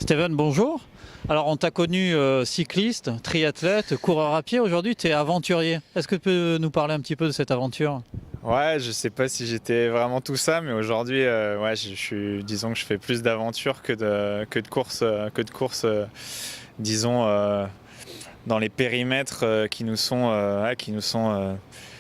Steven, bonjour. Alors on t'a connu cycliste, triathlète, coureur à pied. Aujourd'hui tu es aventurier. Est-ce que tu peux nous parler un petit peu de cette aventure? Ouais, je sais pas si j'étais vraiment tout ça, mais aujourd'hui, ouais, disons que je fais plus d'aventures que de courses, disons, dans les périmètres qui nous sont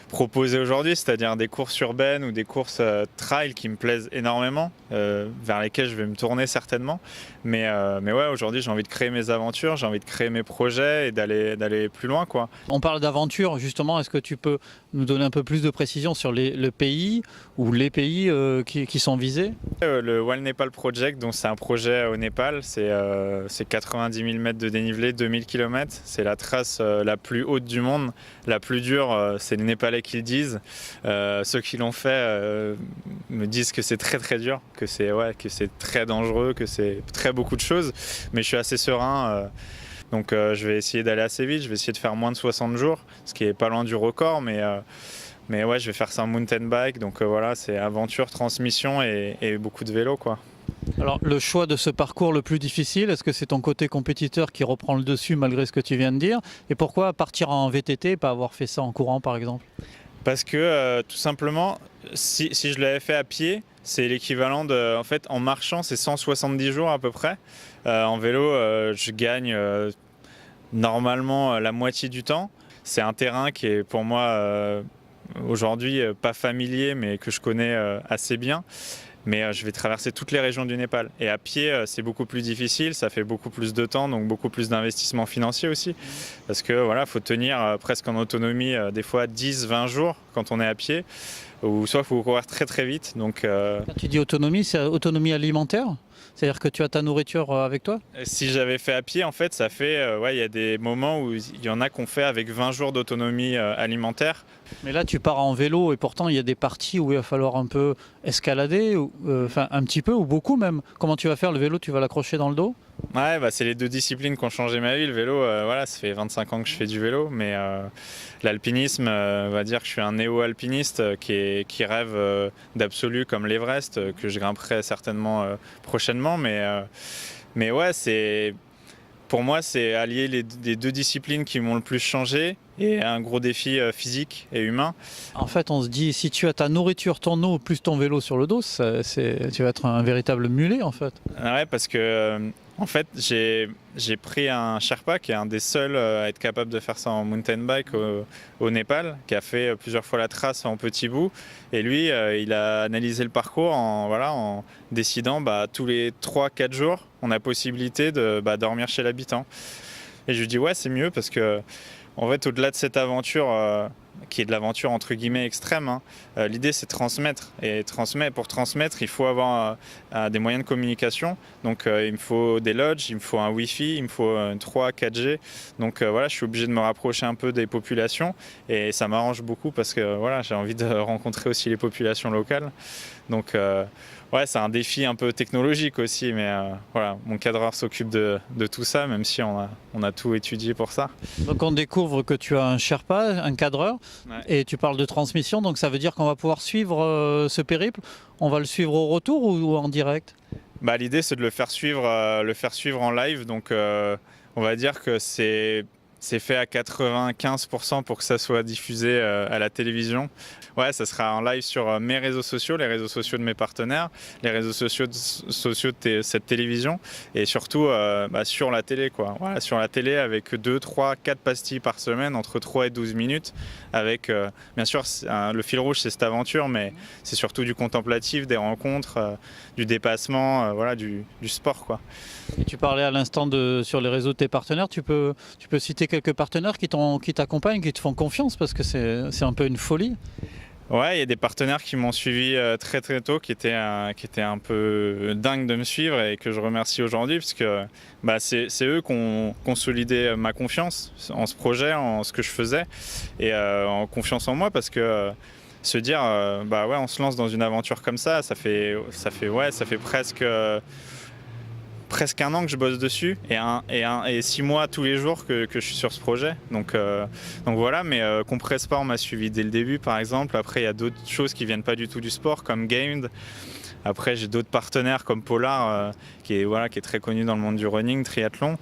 proposés aujourd'hui, c'est-à-dire des courses urbaines ou des courses trail qui me plaisent énormément, vers lesquelles je vais me tourner certainement. Mais ouais, aujourd'hui, j'ai envie de créer mes aventures, j'ai envie de créer mes projets et d'aller plus loin, quoi. On parle d'aventure justement. Est-ce que tu peux nous donner un peu plus de précision sur le pays ou les pays qui sont visés? Le Wall Nepal Project, donc c'est un projet au Népal, c'est 90 000 mètres de dénivelé, 2000 km. C'est la trace la plus haute du monde, la plus dure, c'est les Népalais qui le disent. Ceux qui l'ont fait me disent que c'est très très dur, que c'est très dangereux, que c'est très beaucoup de choses. Mais je suis assez serein. Donc je vais essayer d'aller assez vite, je vais essayer de faire moins de 60 jours, ce qui est pas loin du record, mais ouais, je vais faire ça en mountain bike, donc voilà, c'est aventure, transmission et beaucoup de vélo, quoi. Alors le choix de ce parcours le plus difficile, est-ce que c'est ton côté compétiteur qui reprend le dessus malgré ce que tu viens de dire? Et pourquoi partir en VTT et pas avoir fait ça en courant par exemple? Parce que tout simplement, si je l'avais fait à pied, c'est l'équivalent de, en fait, en marchant, c'est 170 jours à peu près. En vélo, je gagne normalement la moitié du temps. C'est un terrain qui est pour moi aujourd'hui pas familier, mais que je connais assez bien. Mais je vais traverser toutes les régions du Népal. Et à pied, c'est beaucoup plus difficile, ça fait beaucoup plus de temps, donc beaucoup plus d'investissement financier aussi. Parce que voilà, faut tenir presque en autonomie, des fois 10-20 jours quand on est à pied, ou soit il faut courir très très vite. Donc, Quand tu dis autonomie, c'est autonomie alimentaire? C'est-à-dire que tu as ta nourriture avec toi? si j'avais fait à pied, en fait, ça fait, ouais, il y a des moments où il y en a qu'on fait avec 20 jours d'autonomie alimentaire. Mais là, tu pars en vélo et pourtant, il y a des parties où il va falloir un peu escalader, enfin un petit peu ou beaucoup même. Comment tu vas faire le vélo? Tu vas l'accrocher dans le dos? Ouais, bah, c'est les deux disciplines qui ont changé ma vie. Le vélo, voilà, ça fait 25 ans que je fais du vélo, mais l'alpinisme, on va dire que je suis un néo-alpiniste qui rêve d'absolu comme l'Everest, que je grimperai certainement prochainement. Mais ouais, pour moi, c'est allier les deux disciplines qui m'ont le plus changé et un gros défi physique et humain. En fait, on se dit, si tu as ta nourriture, ton eau, plus ton vélo sur le dos, tu vas être un véritable mulet en fait. Ouais, parce que en fait, j'ai pris un Sherpa qui est un des seuls à être capable de faire ça en mountain bike au Népal, qui a fait plusieurs fois la trace en petits bouts. Et lui, il a analysé le parcours en décidant tous les 3-4 jours, on a possibilité de dormir chez l'habitant. Et je lui dis ouais, c'est mieux parce que en fait, au-delà de cette aventure, qui est de l'aventure entre guillemets extrême, hein, l'idée c'est de transmettre. Et pour transmettre, il faut avoir des moyens de communication. Donc il me faut des lodges, il me faut un Wi-Fi, il me faut 3-4G. Donc voilà, je suis obligé de me rapprocher un peu des populations. Et ça m'arrange beaucoup parce que voilà, j'ai envie de rencontrer aussi les populations locales. Donc ouais, c'est un défi un peu technologique aussi, mais voilà, mon cadreur s'occupe de tout ça, même si on a tout étudié pour ça. Donc on découvre que tu as un Sherpa, un cadreur, Ouais. et tu parles de transmission, donc ça veut dire qu'on va pouvoir suivre ce périple. On va le suivre au retour ou en direct? L'idée c'est de le faire suivre en live, donc on va dire que c'est fait à 95% pour que ça soit diffusé à la télévision. Ouais, ça sera en live sur mes réseaux sociaux, les réseaux sociaux de mes partenaires, les réseaux sociaux de cette télévision et surtout sur la télé, quoi. Voilà, sur la télé avec 2, 3, 4 pastilles par semaine, entre 3 et 12 minutes, avec bien sûr le fil rouge c'est cette aventure, mais c'est surtout du contemplatif, des rencontres, du dépassement, voilà, du sport, quoi. Et tu parlais à l'instant sur les réseaux de tes partenaires, tu peux citer quelques partenaires qui t'accompagnent, qui te font confiance parce que c'est un peu une folie. Ouais, il y a des partenaires qui m'ont suivi très très tôt, qui étaient un peu dingues de me suivre et que je remercie aujourd'hui parce que c'est eux qui ont consolidé ma confiance en ce projet, en ce que je faisais et en confiance en moi parce que se dire ouais, on se lance dans une aventure comme ça fait presque un an que je bosse dessus et 6 mois tous les jours que je suis sur ce projet. Donc voilà, mais Compresse pas, on m'a suivi dès le début par exemple. Après, il y a d'autres choses qui vienned pas du tout du sport, comme Gamed, Après, j'ai d'autres partenaires comme Polar, qui est très connu dans le monde du running, triathlon.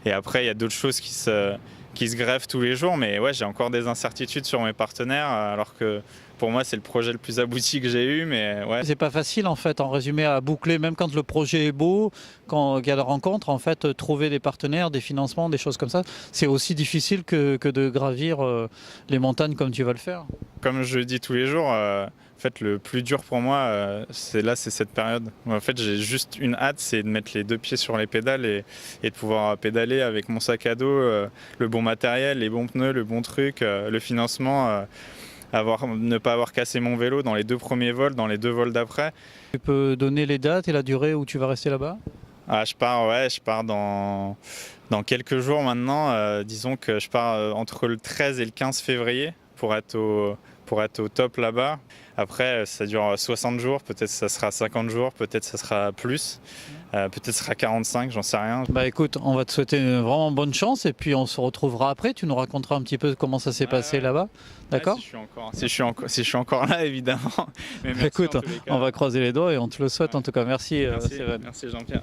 Et après, il y a d'autres choses qui se greffent tous les jours. Mais ouais, j'ai encore des incertitudes sur mes partenaires, alors que pour moi, c'est le projet le plus abouti que j'ai eu. Mais ouais. C'est pas facile en fait, en résumé, à boucler, même quand le projet est beau, quand il y a la rencontre, en fait, trouver des partenaires, des financements, des choses comme ça, c'est aussi difficile que de gravir les montagnes comme tu vas le faire. Comme je le dis tous les jours, en fait, le plus dur pour moi, c'est cette période. En fait, j'ai juste une hâte, c'est de mettre les deux pieds sur les pédales et de pouvoir pédaler avec mon sac à dos, le bon matériel, les bons pneus, le bon truc, le financement. Ne pas avoir cassé mon vélo dans les 2 premiers vols, dans les 2 vols d'après. Tu peux donner les dates et la durée où tu vas rester là-bas? Je pars dans quelques jours maintenant. Disons que je pars entre le 13 et le 15 février pour être au top là-bas. Après, ça dure 60 jours, peut-être ça sera 50 jours, peut-être ça sera plus, peut-être ça sera 45, j'en sais rien. Bah écoute, on va te souhaiter vraiment bonne chance et puis on se retrouvera après. Tu nous raconteras un petit peu comment ça s'est passé là-bas. D'accord? Si je suis encore là, évidemment. Mais merci Écoute, en tous les cas. on va croiser les doigts et on te le souhaite en tout cas. Merci, Merci, Céven. merci Jean-Pierre.